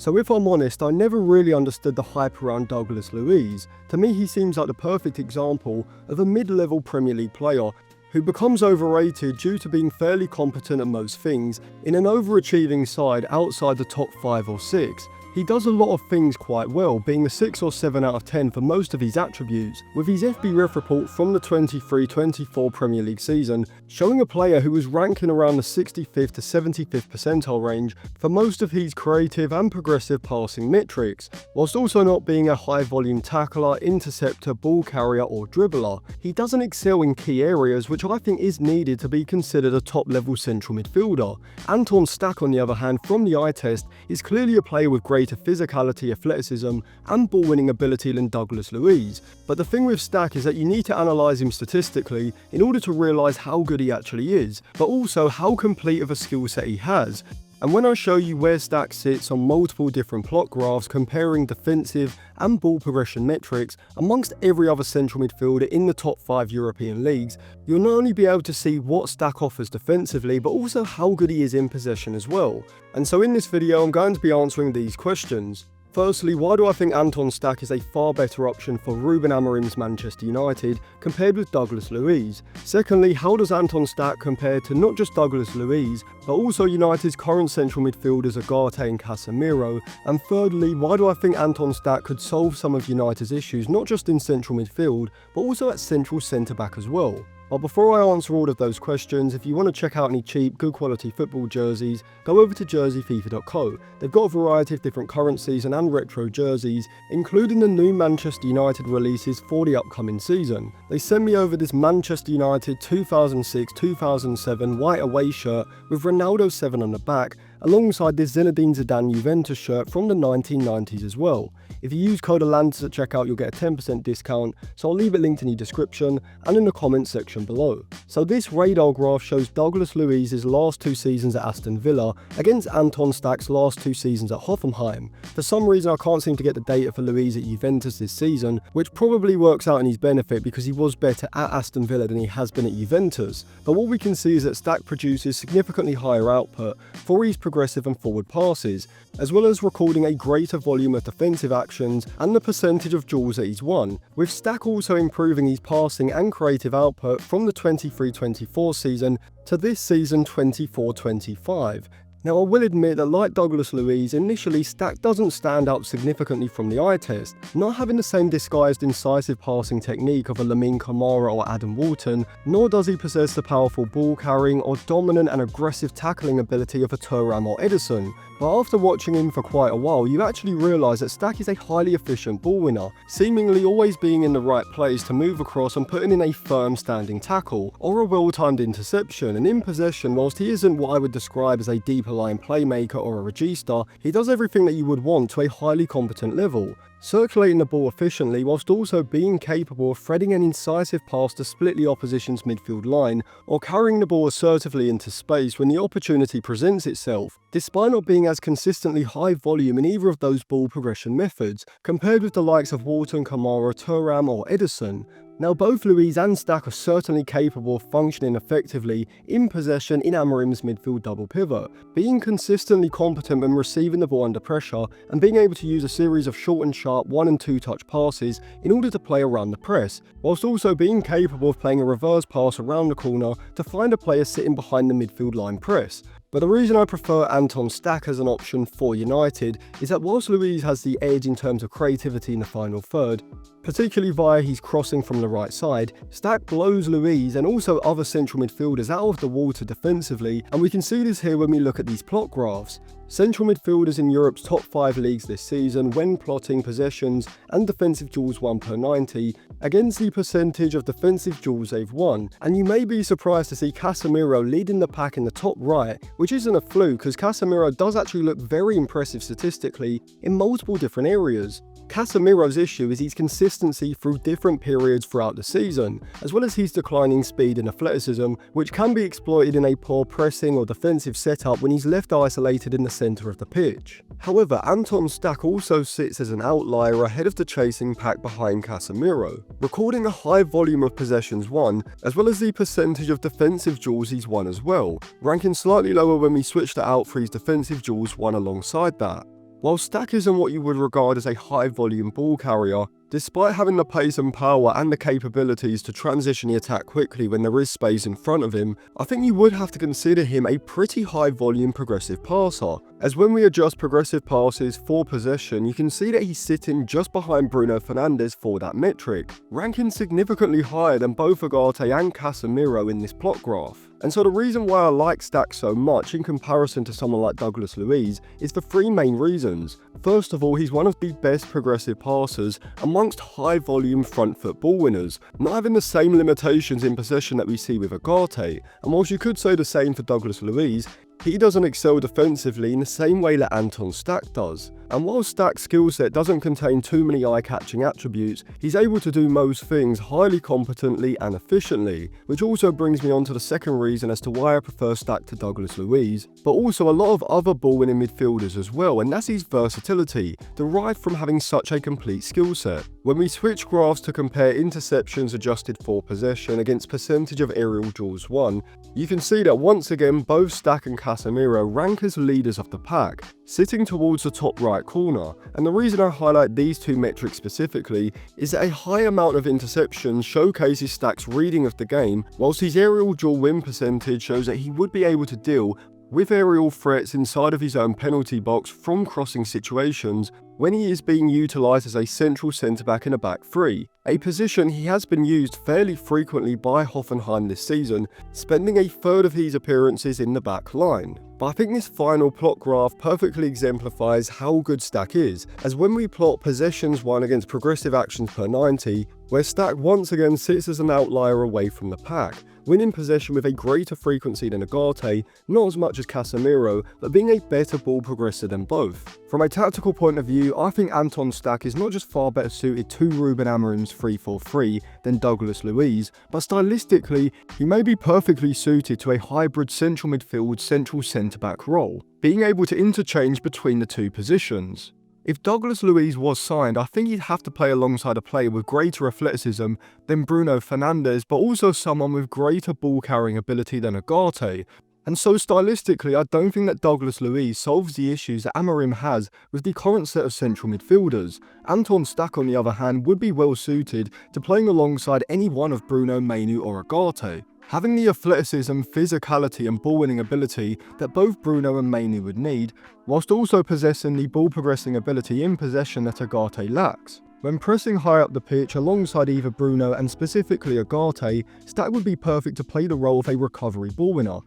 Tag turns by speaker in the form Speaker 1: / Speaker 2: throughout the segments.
Speaker 1: So if I'm honest, I never really understood the hype around Douglas Luiz. To me, he seems like the perfect example of a mid-level Premier League player who becomes overrated due to being fairly competent at most things in an overachieving side outside the top 5 or 6. He does a lot of things quite well, being a 6 or 7 out of 10 for most of his attributes, with his FB Ref report from the 23-24 Premier League season showing a player who was ranking around the 65th to 75th percentile range for most of his creative and progressive passing metrics, whilst also not being a high volume tackler, interceptor, ball carrier or dribbler. He doesn't excel in key areas, which I think is needed to be considered a top level central midfielder. Anton Stach, on the other hand, from the eye test, is clearly a player with greater physicality, athleticism and ball winning ability than Douglas Luiz. But the thing with Stach is that you need to analyse him statistically in order to realise how good he actually is, but also how complete of a skill set he has. And when I show you where Stach sits on multiple different plot graphs comparing defensive and ball progression metrics amongst every other central midfielder in the top 5 European leagues, you'll not only be able to see what Stach offers defensively, but also how good he is in possession as well. And so in this video, I'm going to be answering these questions. Firstly, why do I think Anton Stach is a far better option for Ruben Amorim's Manchester United compared with Douglas Luiz? Secondly, how does Anton Stach compare to not just Douglas Luiz, but also United's current central midfielders Agate and Casemiro? And thirdly, why do I think Anton Stach could solve some of United's issues not just in central midfield, but also at central centre-back as well? But before I answer all of those questions, if you want to check out any cheap, good quality football jerseys, go over to jerseyfifa.co. They've got a variety of different current season and retro jerseys, including the new Manchester United releases for the upcoming season. They sent me over this Manchester United 2006-2007 white away shirt with Ronaldo 7 on the back, alongside this Zinedine Zidane Juventus shirt from the 1990s as well. If you use code ATLANTIS at checkout, you'll get a 10% discount, so I'll leave it linked in the description and in the comments section below. So this radar graph shows Douglas Luiz's last 2 seasons at Aston Villa against Anton Stach's last 2 seasons at Hoffenheim. For some reason I can't seem to get the data for Luiz at Juventus this season, which probably works out in his benefit because he was better at Aston Villa than he has been at Juventus. But what we can see is that Stach produces significantly higher output for his progressive and forward passes, as well as recording a greater volume of defensive actions and the percentage of duels that he's won, with Stach also improving his passing and creative output from the 23-24 season to this season 24-25. Now I will admit that like Douglas Luiz, initially Stach doesn't stand out significantly from the eye test, not having the same disguised incisive passing technique of a Lamine Camara or Adam Wharton, nor does he possess the powerful ball carrying or dominant and aggressive tackling ability of a Thuram or Ederson. But after watching him for quite a while, you actually realise that Stach is a highly efficient ball winner, seemingly always being in the right place to move across and putting in a firm standing tackle, or a well-timed interception, and in possession, whilst he isn't what I would describe as a deeper line playmaker or a regista, he does everything that you would want to a highly competent level, circulating the ball efficiently whilst also being capable of threading an incisive pass to split the opposition's midfield line, or carrying the ball assertively into space when the opportunity presents itself, despite not being as consistently high volume in either of those ball progression methods, compared with the likes of Wharton, Camara, Thuram or Ederson. Now both Luiz and Stach are certainly capable of functioning effectively in possession in Amorim's midfield double pivot, being consistently competent when receiving the ball under pressure and being able to use a series of short and sharp 1 and 2 touch passes in order to play around the press, whilst also being capable of playing a reverse pass around the corner to find a player sitting behind the midfield line press. But the reason I prefer Anton Stach as an option for United is that whilst Luiz has the edge in terms of creativity in the final third, particularly via his crossing from the right side, Stach blows Luiz and also other central midfielders out of the water defensively, and we can see this here when we look at these plot graphs. Central midfielders in Europe's top 5 leagues this season when plotting possessions and defensive duels won per 90 against the percentage of defensive duels they've won, and you may be surprised to see Casemiro leading the pack in the top right, which isn't a fluke because Casemiro does actually look very impressive statistically in multiple different areas. Casemiro's issue is his consistency through different periods throughout the season, as well as his declining speed and athleticism, which can be exploited in a poor pressing or defensive setup when he's left isolated in the centre of the pitch. However, Anton Stach also sits as an outlier ahead of the chasing pack behind Casemiro, recording a high volume of possessions won, as well as the percentage of defensive duels he's won as well, ranking slightly lower when we switch that out for his defensive duels won alongside that. While Stach isn't what you would regard as a high-volume ball carrier, despite having the pace and power and the capabilities to transition the attack quickly when there is space in front of him, I think you would have to consider him a pretty high-volume progressive passer, as when we adjust progressive passes for possession, you can see that he's sitting just behind Bruno Fernandes for that metric, ranking significantly higher than both Ugarte and Casemiro in this plot graph. And so the reason why I like Stach so much in comparison to someone like Douglas Luiz is for three main reasons. First of all, he's one of the best progressive passers amongst high volume front foot ball winners, not having the same limitations in possession that we see with Ugarte, and whilst you could say the same for Douglas Luiz, he doesn't excel defensively in the same way that Anton Stach does. And while Stach's skill set doesn't contain too many eye-catching attributes, he's able to do most things highly competently and efficiently, which also brings me on to the second reason as to why I prefer Stach to Douglas Luiz, but also a lot of other ball-winning midfielders as well, and that's his versatility, derived from having such a complete skill set. When we switch graphs to compare interceptions adjusted for possession against percentage of aerial duels won, you can see that once again both Stach and Casemiro rank as leaders of the pack, sitting towards the top right corner, and the reason I highlight these two metrics specifically is that a high amount of interceptions showcases Stach's reading of the game, whilst his aerial duel win percentage shows that he would be able to deal with aerial threats inside of his own penalty box from crossing situations when he is being utilised as a central centre-back in a back three, a position he has been used fairly frequently by Hoffenheim this season, spending a third of his appearances in the back line. But I think this final plot graph perfectly exemplifies how good Stach is, as when we plot possessions won against progressive actions per 90, where Stach once again sits as an outlier away from the pack, winning possession with a greater frequency than Ugarte, not as much as Casemiro, but being a better ball progressor than both. From a tactical point of view, I think Anton Stach is not just far better suited to Ruben Amorim's 3-4-3 than Douglas Luiz, but stylistically, he may be perfectly suited to a hybrid central midfield central centre-back role, being able to interchange between the two positions. If Douglas Luiz was signed, I think he'd have to play alongside a player with greater athleticism than Bruno Fernandes, but also someone with greater ball carrying ability than Ugarte. And so stylistically, I don't think that Douglas Luiz solves the issues that Amorim has with the current set of central midfielders. Anton Stach, on the other hand, would be well suited to playing alongside any one of Bruno, Mainu or Ugarte, having the athleticism, physicality and ball-winning ability that both Bruno and Mainu would need, whilst also possessing the ball-progressing ability in possession that Ugarte lacks. When pressing high up the pitch alongside either Bruno and specifically Ugarte, Stach would be perfect to play the role of a recovery ball winner,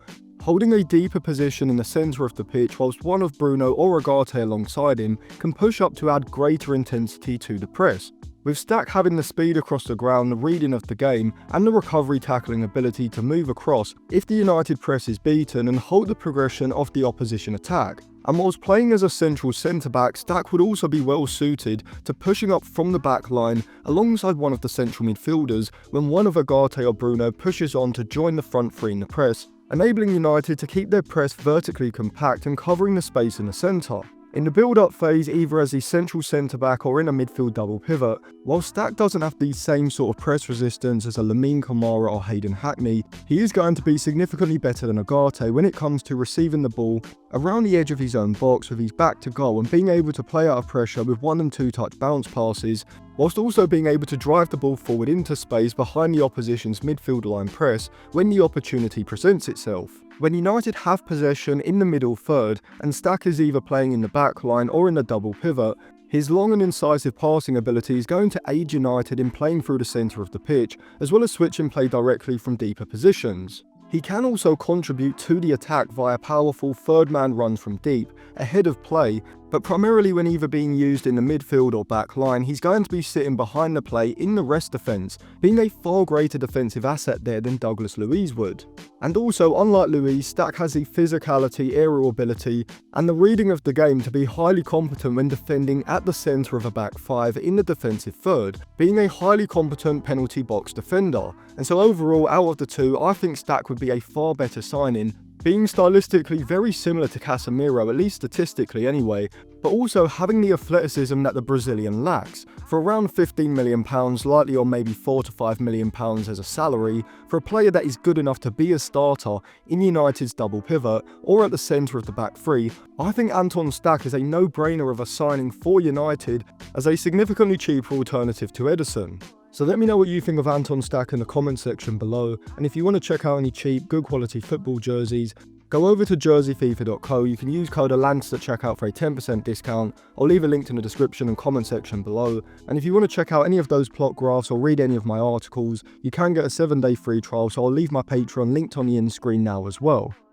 Speaker 1: holding a deeper position in the centre of the pitch whilst one of Bruno or Ugarte alongside him can push up to add greater intensity to the press, with Stach having the speed across the ground, the reading of the game and the recovery tackling ability to move across if the United press is beaten and halt the progression of the opposition attack. And whilst playing as a central centre-back, Stach would also be well suited to pushing up from the back line alongside one of the central midfielders when one of Ugarte or Bruno pushes on to join the front three in the press, enabling United to keep their press vertically compact and covering the space in the centre. In the build-up phase, either as a central centre-back or in a midfield double pivot, while Stach doesn't have the same sort of press resistance as a Lamine Camara or Hayden Hackney, he is going to be significantly better than Ugarte when it comes to receiving the ball around the edge of his own box with his back to goal and being able to play out of pressure with 1- and 2-touch bounce passes, whilst also being able to drive the ball forward into space behind the opposition's midfield line press when the opportunity presents itself. When United have possession in the middle third and Stach is either playing in the back line or in the double pivot, his long and incisive passing ability is going to aid United in playing through the centre of the pitch, as well as switching play directly from deeper positions. He can also contribute to the attack via powerful third-man runs from deep, ahead of play, but primarily when either being used in the midfield or back line, he's going to be sitting behind the play in the rest defence, being a far greater defensive asset there than Douglas Luiz would. And also, unlike Luiz, Stach has the physicality, aerial ability, and the reading of the game to be highly competent when defending at the centre of a back five in the defensive third, being a highly competent penalty box defender. And so overall, out of the two, I think Stach would be a far better signing being stylistically very similar to Casemiro, at least statistically anyway, but also having the athleticism that the Brazilian lacks. For around £15 million, likely on maybe £4 to £5 million as a salary, for a player that is good enough to be a starter in United's double pivot or at the centre of the back three, I think Anton Stach is a no-brainer of a signing for United as a significantly cheaper alternative to Ederson. So let me know what you think of Anton Stach in the comment section below, and if you want to check out any cheap, good quality football jerseys, go over to jerseyfifa.co. You can use code ALANTIS at checkout for a 10% discount. I'll leave a link in the description and comment section below. And if you want to check out any of those plot graphs or read any of my articles, you can get a 7-day free trial, so I'll leave my Patreon linked on the end screen now as well.